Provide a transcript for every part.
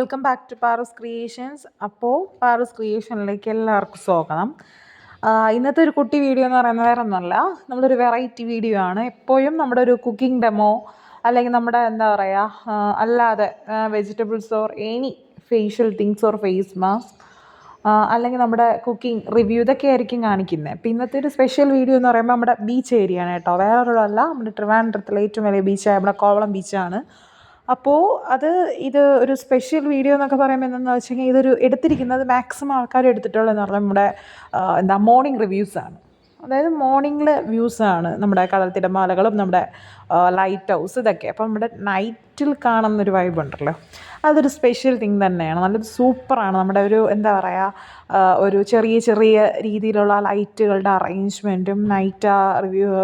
Welcome back to Paru's creations. അപ്പോൾ പാറൂസ് ക്രിയേഷനിലേക്ക് എല്ലാവർക്കും സ്വാഗതം. ഇന്നത്തെ ഒരു കുട്ടി വീഡിയോ എന്ന് പറയുന്നത് വേറെ ഒന്നുമല്ല, നമ്മളൊരു വെറൈറ്റി വീഡിയോ ആണ്. എപ്പോഴും നമ്മുടെ ഒരു കുക്കിംഗ് ഡെമോ അല്ലെങ്കിൽ നമ്മുടെ എന്താ പറയുക അല്ലാതെ vegetables or any facial things or face mask അല്ലെങ്കിൽ നമ്മുടെ കുക്കിംഗ് റിവ്യൂ ഇതൊക്കെ ആയിരിക്കും കാണിക്കുന്നത്. അപ്പോൾ ഇന്നത്തെ ഒരു സ്പെഷ്യൽ വീഡിയോ എന്ന് പറയുമ്പോൾ നമ്മുടെ ബീച്ച് ഏരിയ ആണ് കേട്ടോ, വേറൊരുമല്ല, നമ്മുടെ ട്രിവാൻഡ്രത്തിലെ ഏറ്റവും വലിയ ബീച്ചായ നമ്മുടെ കോവളം ബീച്ചാണ്. അപ്പോൾ ഇത് ഒരു സ്പെഷ്യൽ വീഡിയോ എന്നൊക്കെ പറയുമ്പോൾ എന്താണെന്ന് വെച്ച് കഴിഞ്ഞാൽ ഇതൊരു എടുത്തിരിക്കുന്നത് മാക്സിമം ആൾക്കാർ എടുത്തിട്ടുള്ളതെന്ന് പറഞ്ഞാൽ നമ്മുടെ മോർണിംഗ് റിവ്യൂസാണ്. അതായത് മോർണിംഗിലെ വ്യൂസാണ് നമ്മുടെ കടൽ തിരമാലകളും നമ്മുടെ ലൈറ്റ് ഹൗസ് ഇതൊക്കെ. അപ്പോൾ നമ്മുടെ നൈറ്റിൽ കാണുന്നൊരു വൈബ് ഉണ്ടല്ലോ, അതൊരു സ്പെഷ്യൽ തിങ് തന്നെയാണ്. നല്ലൊരു സൂപ്പറാണ്. നമ്മുടെ ഒരു എന്താ പറയുക ഒരു ചെറിയ ചെറിയ രീതിയിലുള്ള ലൈറ്റുകളുടെ അറേഞ്ച്മെൻറ്റും നൈറ്റ്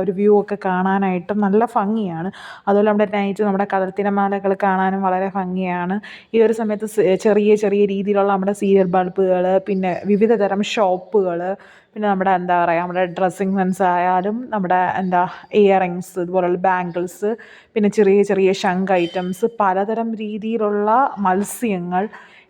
ഒരു വ്യൂ ഒക്കെ കാണാനായിട്ടും നല്ല ഭംഗിയാണ്. അതുപോലെ നമ്മുടെ നൈറ്റ് നമ്മുടെ കടൽ തിരമാലകൾ കാണാനും വളരെ ഭംഗിയാണ്. ഈ ഒരു സമയത്ത് ചെറിയ ചെറിയ രീതിയിലുള്ള നമ്മുടെ സീരിയൽ ബൾബുകൾ, പിന്നെ വിവിധ തരം ഷോപ്പുകൾ, പിന്നെ നമ്മുടെ എന്താ പറയുക നമ്മുടെ ഡ്രസ്സിങ് സെൻസ് ആയാലും നമ്മുടെ ഇയറിങ്സ്, ഇതുപോലുള്ള ബാംഗിൾസ്, പിന്നെ ചെറിയ ചെറിയ ശംഖ് ഐറ്റംസ്, പലതരം രീതിയിലുള്ള മത്സ്യങ്ങൾ,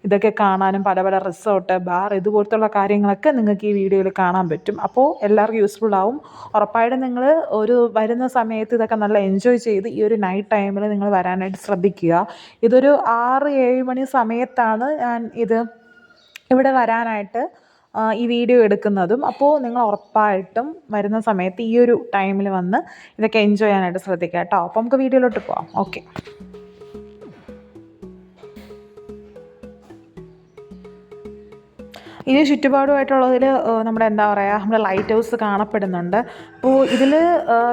ഇതൊക്കെ കാണാനും പല പല റിസോർട്ട്, ബാർ, ഇതുപോലത്തുള്ള കാര്യങ്ങളൊക്കെ നിങ്ങൾക്ക് ഈ വീഡിയോയിൽ കാണാൻ പറ്റും. അപ്പോൾ എല്ലാവർക്കും യൂസ്ഫുൾ ആവും. ഉറപ്പായിട്ടും നിങ്ങൾ ഒരു വരുന്ന സമയത്ത് ഇതൊക്കെ നല്ല എൻജോയ് ചെയ്ത് ഈ ഒരു നൈറ്റ് ടൈമിൽ നിങ്ങൾ വരാനായിട്ട് ശ്രദ്ധിക്കുക. ഇതൊരു 6-7 മണി സമയത്താണ് ഞാൻ ഇവിടെ വരാനായിട്ട് ഈ വീഡിയോ എടുക്കുന്നതും. അപ്പോൾ നിങ്ങൾ ഉറപ്പായിട്ടും വരുന്ന സമയത്ത് ഈ ഒരു ടൈമിൽ വന്ന് ഇതൊക്കെ എൻജോയ് ചെയ്യാനായിട്ട് ശ്രദ്ധിക്കുക കേട്ടോ. അപ്പോൾ നമുക്ക് വീഡിയോയിലോട്ട് പോവാം. ഓക്കെ. ഇനി ചുറ്റുപാടുമായിട്ടുള്ളതിൽ നമ്മുടെ എന്താ പറയുക നമ്മുടെ ലൈറ്റ് ഹൗസ് കാണപ്പെടുന്നുണ്ട്. അപ്പോൾ ഇതിൽ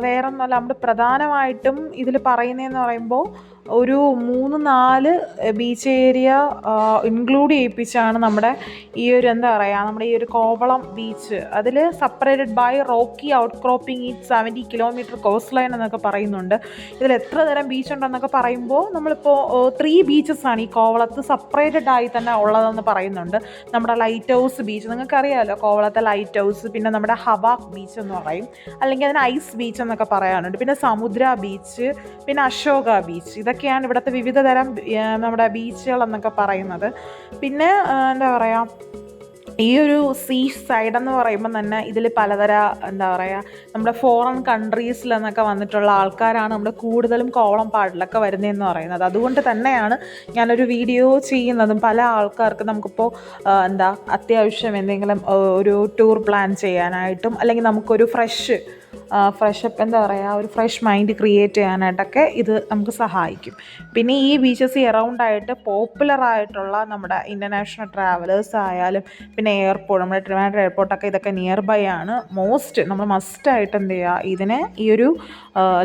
വേറെ ഒന്നുമല്ല, നമ്മൾ പ്രധാനമായിട്ടും ഇതിൽ പറയുന്നതെന്ന് പറയുമ്പോൾ ഒരു 3-4 ബീച്ച് ഏരിയ ഇൻക്ലൂഡ് ചെയ്യിപ്പിച്ചാണ് നമ്മുടെ ഈ ഒരു എന്താ പറയുക നമ്മുടെ ഈ ഒരു കോവളം ബീച്ച്. അതിൽ separated by rocky outcropping ഈ 70 കിലോമീറ്റർ കോസ്റ്റ് ലൈൻ എന്നൊക്കെ പറയുന്നുണ്ട്. ഇതിൽ എത്ര തരം ബീച്ച് ഉണ്ടെന്നൊക്കെ പറയുമ്പോൾ നമ്മളിപ്പോൾ 3 ബീച്ചസ് ആണ് ഈ കോവളത്ത് സെപ്പറേറ്റഡ് ആയി തന്നെ ഉള്ളതെന്ന് പറയുന്നുണ്ട്. നമ്മുടെ ലൈറ്റ് ഹൗസ് ബീച്ച്, നിങ്ങൾക്കറിയാമല്ലോ കോവളത്തെ ലൈറ്റ് ഹൗസ്, പിന്നെ നമ്മുടെ ഹവാക്ക് ബീച്ച് എന്ന് പറയും, അല്ലെങ്കിൽ അതിന് ഐസ് ബീച്ച് എന്നൊക്കെ പറയാനുണ്ട്, പിന്നെ സമുദ്ര ബീച്ച്, പിന്നെ അശോക ബീച്ച്. ഇതൊക്കെയാണ് ഇവിടുത്തെ വിവിധ തരം നമ്മുടെ ബീച്ചുകൾ എന്നൊക്കെ പറയുന്നത്. പിന്നെ എന്താ പറയുക ഈ ഒരു സീ സൈഡ് എന്ന് പറയുമ്പോൾ തന്നെ ഇതിൽ പലതര എന്താ പറയുക നമ്മുടെ ഫോറിൻ കൺട്രീസിലെന്നൊക്കെ വന്നിട്ടുള്ള ആൾക്കാരാണ് നമ്മുടെ കൂടുതലും കോവളം പാടിലൊക്കെ വരുന്നതെന്ന് പറയുന്നത്. അതുകൊണ്ട് തന്നെയാണ് ഞാനൊരു വീഡിയോ ചെയ്യുന്നതും. പല ആൾക്കാർക്ക് നമുക്കിപ്പോൾ അത്യാവശ്യം എന്തെങ്കിലും ഒരു ടൂർ പ്ലാൻ ചെയ്യാനായിട്ടും അല്ലെങ്കിൽ നമുക്കൊരു ഫ്രഷപ്പ് എന്താ പറയുക ഒരു ഫ്രഷ് മൈൻഡ് ക്രിയേറ്റ് ചെയ്യാനായിട്ടൊക്കെ ഇത് നമുക്ക് സഹായിക്കും. പിന്നെ ഈ ബീച്ചസ് എറൗണ്ടായിട്ട് പോപ്പുലറായിട്ടുള്ള നമ്മുടെ ഇൻ്റർനാഷണൽ ട്രാവലേഴ്സ് ആയാലും പിന്നെ എയർപോർട്ട്, നമ്മുടെ ട്രിവാൻഡ്രം എയർപോർട്ടൊക്കെ ഇതൊക്കെ നിയർ ബൈ ആണ്. നമ്മൾ മസ്റ്റായിട്ട് എന്ത് ചെയ്യുക ഇതിന് ഈ ഒരു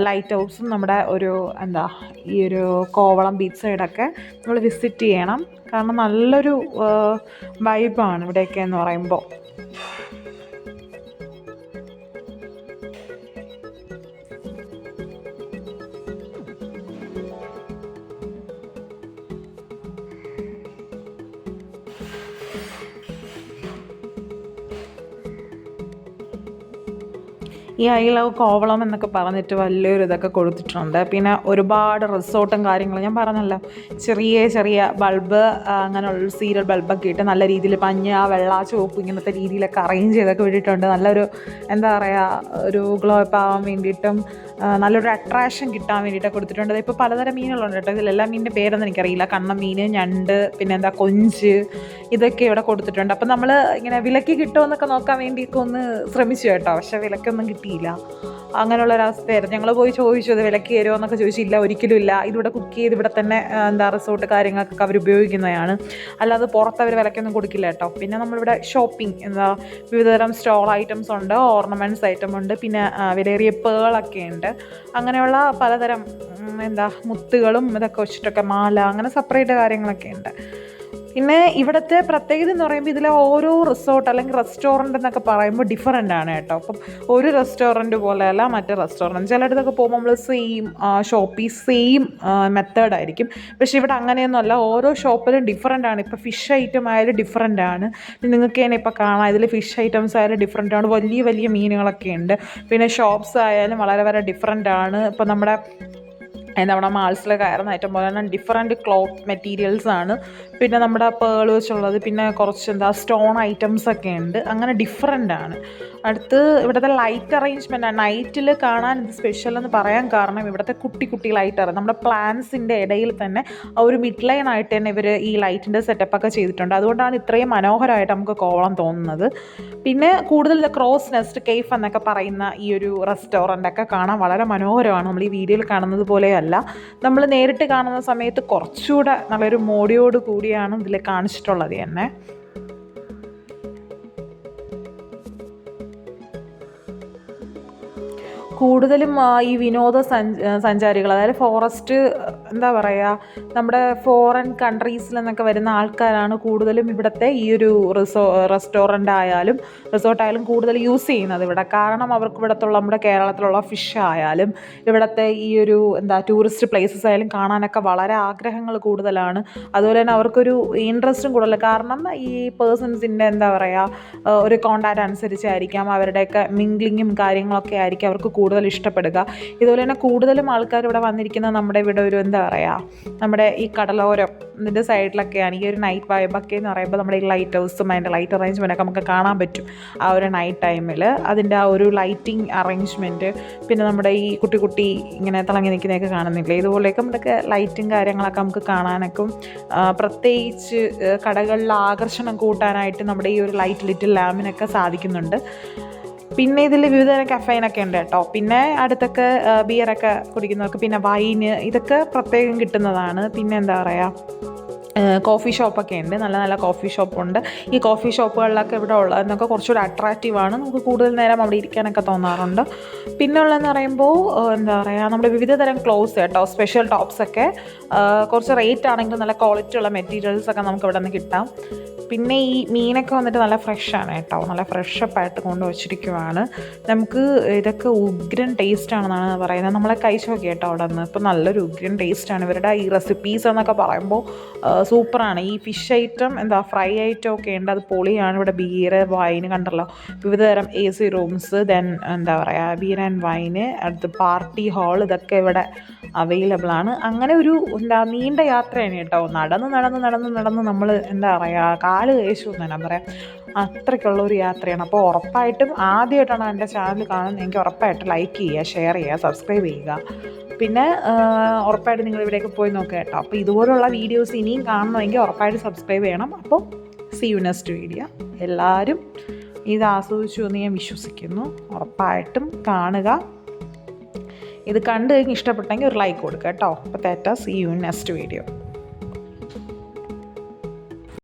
ലൈറ്റ് ഹൗസും നമ്മുടെ ഒരു ഈ ഒരു കോവളം ബീച്ച് സൈഡൊക്കെ നമ്മൾ വിസിറ്റ് ചെയ്യണം. കാരണം നല്ലൊരു വൈബാണ് ഇവിടെയൊക്കെ എന്ന് പറയുമ്പോൾ. ഈ ഐ ലവ് കോവളം എന്നൊക്കെ പറഞ്ഞിട്ട് വലിയൊരു ഇതൊക്കെ കൊടുത്തിട്ടുണ്ട്. പിന്നെ ഒരുപാട് റിസോർട്ടും കാര്യങ്ങളും ഞാൻ പറഞ്ഞല്ലോ, ചെറിയ ചെറിയ ബൾബ് അങ്ങനെയുള്ള സീരിയൽ ബൾബൊക്കെ ഇട്ട് നല്ല രീതിയിൽ മഞ്ഞ, വെള്ള, ചുവപ്പ് ഇങ്ങനത്തെ രീതിയിലൊക്കെ അറേഞ്ച് ചെയ്തൊക്കെ വിട്ടിട്ടുണ്ട്. നല്ലൊരു എന്താ പറയുക ഒരു ഗ്ലോ അപ്പ് ആവാൻ വേണ്ടിയിട്ടും നല്ലൊരു അട്രാക്ഷൻ കിട്ടാൻ വേണ്ടിയിട്ടൊക്കെ കൊടുത്തിട്ടുണ്ട്. ഇപ്പോൾ പലതരം മീനുകളുണ്ട് കേട്ടോ, ഇതിലെല്ലാം മീനിൻ്റെ പേരൊന്നും എനിക്കറിയില്ല. കണ്ണമീൻ, ഞണ്ട്, പിന്നെ കൊഞ്ച്, ഇതൊക്കെ ഇവിടെ കൊടുത്തിട്ടുണ്ട്. അപ്പം നമ്മൾ ഇങ്ങനെ വിലയ്ക്ക് കിട്ടുമെന്നൊക്കെ നോക്കാൻ വേണ്ടിയൊക്കെ ഒന്ന് ശ്രമിച്ചു കേട്ടോ, പക്ഷേ വിലക്കൊന്നും കിട്ടിയില്ല. അങ്ങനെയുള്ളൊരവസ്ഥയായിരുന്നു. ഞങ്ങൾ പോയി ചോദിച്ചു അത് വിലയ്ക്ക് തരുമോ എന്നൊക്കെ ചോദിച്ചില്ല, ഒരിക്കലും ഇല്ല. ഇതിവിടെ കുക്ക് ചെയ്ത് ഇവിടെ തന്നെ റിസോർട്ട് കാര്യങ്ങൾക്കൊക്കെ അവർ ഉപയോഗിക്കുന്നതാണ്, അല്ലാതെ പുറത്ത് അവർ വിലയ്ക്കൊന്നും കൊടുക്കില്ല കേട്ടോ. പിന്നെ നമ്മളിവിടെ ഷോപ്പിംഗ് വിവിധതരം സ്റ്റോൾ ഐറ്റംസ് ഉണ്ട്, ഓർണമെൻറ്റ്സ് ഐറ്റം ഉണ്ട്, പിന്നെ വിലയേറിയ പേളൊക്കെ ഉണ്ട്. അങ്ങനെയുള്ള പലതരം മുത്തുകളും ഇതൊക്കെ വെച്ചിട്ടൊക്കെ മാല, അങ്ങനെ സെപ്പറേറ്റ് കാര്യങ്ങളൊക്കെ ഉണ്ട്. പിന്നെ ഇവിടുത്തെ പ്രത്യേകത എന്ന് പറയുമ്പോൾ ഇതിലെ ഓരോ റിസോർട്ട് അല്ലെങ്കിൽ റെസ്റ്റോറൻറ്റ് എന്നൊക്കെ പറയുമ്പോൾ ഡിഫറൻ്റ് ആണ് കേട്ടോ. അപ്പം ഒരു റെസ്റ്റോറൻറ്റ് പോലെയല്ല മറ്റേ റെസ്റ്റോറൻറ്റ്. ചിലയിടത്തൊക്കെ പോകുമ്പോൾ നമ്മൾ സെയിം മെത്തേഡായിരിക്കും. പക്ഷേ ഇവിടെ അങ്ങനെയൊന്നുമല്ല, ഓരോ ഷോപ്പിലും ഡിഫറൻ്റ് ആണ്. ഇപ്പോൾ ഫിഷ് ഐറ്റം ആയാലും ഡിഫറൻ്റ് ആണ്. നിങ്ങൾക്ക് തന്നെ ഇപ്പോൾ കാണാം, ഇതിൽ ഫിഷ് ഐറ്റംസ് ആയാലും ഡിഫറൻ്റ് ആണ്. വലിയ വലിയ മീനുകളൊക്കെ ഉണ്ട്. പിന്നെ ഷോപ്സ് ആയാലും വളരെ വളരെ ഡിഫറൻ്റ് ആണ്. ഇപ്പോൾ നമ്മുടെ നമ്മുടെ മാൾസിൽ കയറുന്ന ഐറ്റം പോലെ തന്നെ ഡിഫറെൻറ്റ് ക്ലോത്ത് മെറ്റീരിയൽസാണ്. പിന്നെ നമ്മുടെ പേൾ വെച്ചുള്ളത്, പിന്നെ കുറച്ച് സ്റ്റോൺ ഐറ്റംസ് ഒക്കെ ഉണ്ട്. അങ്ങനെ ഡിഫറെൻ്റാണ്. അടുത്ത് ഇവിടുത്തെ ലൈറ്റ് അറേഞ്ച്മെൻറ്റാണ്. നൈറ്റിൽ കാണാൻ ഇത് സ്പെഷ്യൽ എന്ന് പറയാൻ കാരണം ഇവിടുത്തെ കുട്ടി കുട്ടി ലൈറ്റ് നമ്മുടെ പ്ലാന്റ്സിൻ്റെ ഇടയിൽ തന്നെ ഒരു മിഡ് ലൈൻ ആയിട്ട് തന്നെ ഇവർ ഈ ലൈറ്റിൻ്റെ സെറ്റപ്പൊക്കെ ചെയ്തിട്ടുണ്ട്. അതുകൊണ്ടാണ് ഇത്രയും മനോഹരമായിട്ട് നമുക്ക് കോവളം തോന്നുന്നത്. പിന്നെ കൂടുതൽ ക്രോസ് നെസ്റ്റ് കേഫ് എന്നൊക്കെ പറയുന്ന ഈ ഒരു റെസ്റ്റോറൻ്റൊക്കെ കാണാൻ വളരെ മനോഹരമാണ്. നമ്മൾ ഈ വീഡിയോയിൽ കാണുന്നത് പോലെയല്ല, നമ്മൾ നേരിട്ട് കാണുന്ന സമയത്ത് കുറച്ചുകൂടെ നല്ലൊരു മോടിയോട് കൂടിയാണ് ഇതിൽ കാണിച്ചിട്ടുള്ളത് തന്നെ. കൂടുതലും ഈ സഞ്ചാരികൾ, അതായത് ഫോറസ്റ്റ് എന്താ പറയുക, നമ്മുടെ ഫോറിൻ കൺട്രീസിൽ നിന്നൊക്കെ വരുന്ന ആൾക്കാരാണ് കൂടുതലും ഇവിടുത്തെ ഈ ഒരു റെസ്റ്റോറൻ്റ് ആയാലും റിസോർട്ടായാലും കൂടുതൽ യൂസ് ചെയ്യുന്നത് ഇവിടെ. കാരണം അവർക്ക് ഇവിടുത്തുള്ള നമ്മുടെ കേരളത്തിലുള്ള ഫിഷ് ആയാലും ഇവിടുത്തെ ഈ ഒരു ടൂറിസ്റ്റ് പ്ലേസസ് ആയാലും കാണാനൊക്കെ വളരെ ആഗ്രഹങ്ങൾ കൂടുതലാണ്. അതുപോലെ തന്നെ അവർക്കൊരു ഇൻട്രസ്റ്റും കൂടുതൽ. കാരണം ഈ പേഴ്സൺസിൻ്റെ ഒരു കോണ്ടാക്റ്റ് അനുസരിച്ചായിരിക്കാം അവരുടെയൊക്കെ മിംഗ്ലിങ്ങും കാര്യങ്ങളൊക്കെ ആയിരിക്കും അവർക്ക് കൂടുതൽ ഇഷ്ടപ്പെടുക. ഇതുപോലെ തന്നെ കൂടുതലും ആൾക്കാർ ഇവിടെ വന്നിരിക്കുന്നത് നമ്മുടെ ഇവിടെ ഒരു നമ്മുടെ ഈ കടലോരം ഇതിൻ്റെ സൈഡിലൊക്കെയാണ്. ഈ ഒരു നൈറ്റ് വൈബൊക്കെ എന്ന് പറയുമ്പോൾ നമ്മുടെ ഈ ലൈറ്റ് ഹൗസും അതിൻ്റെ ലൈറ്റ് അറേഞ്ച്മെൻറ്റൊക്കെ നമുക്ക് കാണാൻ പറ്റും ആ ഒരു നൈറ്റ് ടൈമിൽ. അതിൻ്റെ ആ ഒരു ലൈറ്റിംഗ് അറേഞ്ച്മെൻറ്റ്, പിന്നെ നമ്മുടെ ഈ കുട്ടി കുട്ടി ഇങ്ങനെ തിളങ്ങി നിൽക്കുന്നതൊക്കെ കാണുന്നില്ലേ, ഇതുപോലെയൊക്കെ നമ്മുടെ ലൈറ്റും കാര്യങ്ങളൊക്കെ നമുക്ക് കാണാനൊക്കെ, പ്രത്യേകിച്ച് കടകളിൽ ആകർഷണം കൂട്ടാനായിട്ട് നമ്മുടെ ഈ ഒരു ലൈറ്റ് ലിറ്റിൽ ലാമ്പിനൊക്കെ സാധിക്കുന്നുണ്ട്. പിന്നെ ഇതിൽ വിവിധതരം കഫൈനൊക്കെ ഉണ്ട് കേട്ടോ. പിന്നെ അടുത്തൊക്കെ ബിയറൊക്കെ കുടിക്കുന്നവർക്ക് പിന്നെ വൈന് ഇതൊക്കെ പ്രത്യേകം കിട്ടുന്നതാണ്. പിന്നെ കോഫി ഷോപ്പൊക്കെ ഉണ്ട്, നല്ല നല്ല കോഫി ഷോപ്പുണ്ട്. ഈ കോഫി ഷോപ്പുകളിലൊക്കെ ഇവിടെ ഉള്ളതെന്നൊക്കെ കുറച്ചുകൂടി അട്രാക്റ്റീവാണ്, നമുക്ക് കൂടുതൽ നേരം അവിടെ ഇരിക്കാനൊക്കെ തോന്നാറുണ്ട്. പിന്നെ ഉള്ളതെന്ന് പറയുമ്പോൾ നമ്മുടെ വിവിധ തരം ക്ലോത്ത്സ് കേട്ടോ, സ്പെഷ്യൽ ടോപ്സൊക്കെ കുറച്ച് റേറ്റ് ആണെങ്കിലും നല്ല ക്വാളിറ്റി ഉള്ള മെറ്റീരിയൽസൊക്കെ നമുക്ക് ഇവിടെ നിന്ന് കിട്ടാം. പിന്നെ ഈ മീനൊക്കെ വന്നിട്ട് നല്ല ഫ്രഷാണ് കേട്ടോ, നല്ല ഫ്രഷപ്പായിട്ട് കൊണ്ടുവച്ചിരിക്കുവാണ്. നമുക്ക് ഇതൊക്കെ ഉഗ്രൻ ടേസ്റ്റാണെന്നാണ് പറയുന്നത്. നമ്മളെ കഴിച്ച് നോക്കി കേട്ടോ അവിടെ നിന്ന്. ഇപ്പോൾ നല്ലൊരു ഉഗ്രൻ ടേസ്റ്റാണ് ഇവരുടെ ഈ റെസിപ്പീസ് എന്നൊക്കെ പറയുമ്പോൾ സൂപ്പറാണ്. ഈ ഫിഷ് ഐറ്റം ഫ്രൈ ഐറ്റം ഒക്കെ ഉണ്ട്, അത് പൊളിയാണ്. ഇവിടെ ബീര് വൈന് കണ്ടല്ലോ, വിവിധതരം AC rooms, then beer and wine, അടുത്ത് പാർട്ടി ഹാൾ, ഇതൊക്കെ ഇവിടെ അവൈലബിൾ ആണ്. അങ്ങനെ ഒരു നീണ്ട യാത്രയാണ് കേട്ടോ. നടന്ന് നമ്മൾ കാല് കഴിച്ചു എന്ന് തന്നെ പറയാം, അത്രയ്ക്കുള്ള ഒരു യാത്രയാണ്. അപ്പോൾ ഉറപ്പായിട്ടും ആദ്യമായിട്ടാണ് എൻ്റെ ചാനൽ കാണുന്നത് എനിക്ക് ഉറപ്പായിട്ടും ലൈക്ക് ചെയ്യുക, ഷെയർ ചെയ്യുക, സബ്സ്ക്രൈബ് ചെയ്യുക. പിന്നെ ഉറപ്പായിട്ട് നിങ്ങൾ ഇവിടെയൊക്കെ പോയി നോക്കുക കേട്ടോ. അപ്പോൾ ഇതുപോലുള്ള വീഡിയോസ് ഇനിയും കാണണമെങ്കിൽ ഉറപ്പായിട്ട് സബ്സ്ക്രൈബ് ചെയ്യണം. അപ്പോൾ സീ യു നെക്സ്റ്റ് വീഡിയോ. എല്ലാവരും ഇത് ആസ്വദിച്ചു എന്ന് ഞാൻ വിശ്വസിക്കുന്നു. ഉറപ്പായിട്ടും കാണുക. ഇത് കണ്ടു കഴിഞ്ഞ് ഇഷ്ടപ്പെട്ടെങ്കിൽ ഒരു ലൈക്ക് കൊടുക്കുക കേട്ടോ. അപ്പോൾ സീ യു നെക്സ്റ്റ് വീഡിയോ.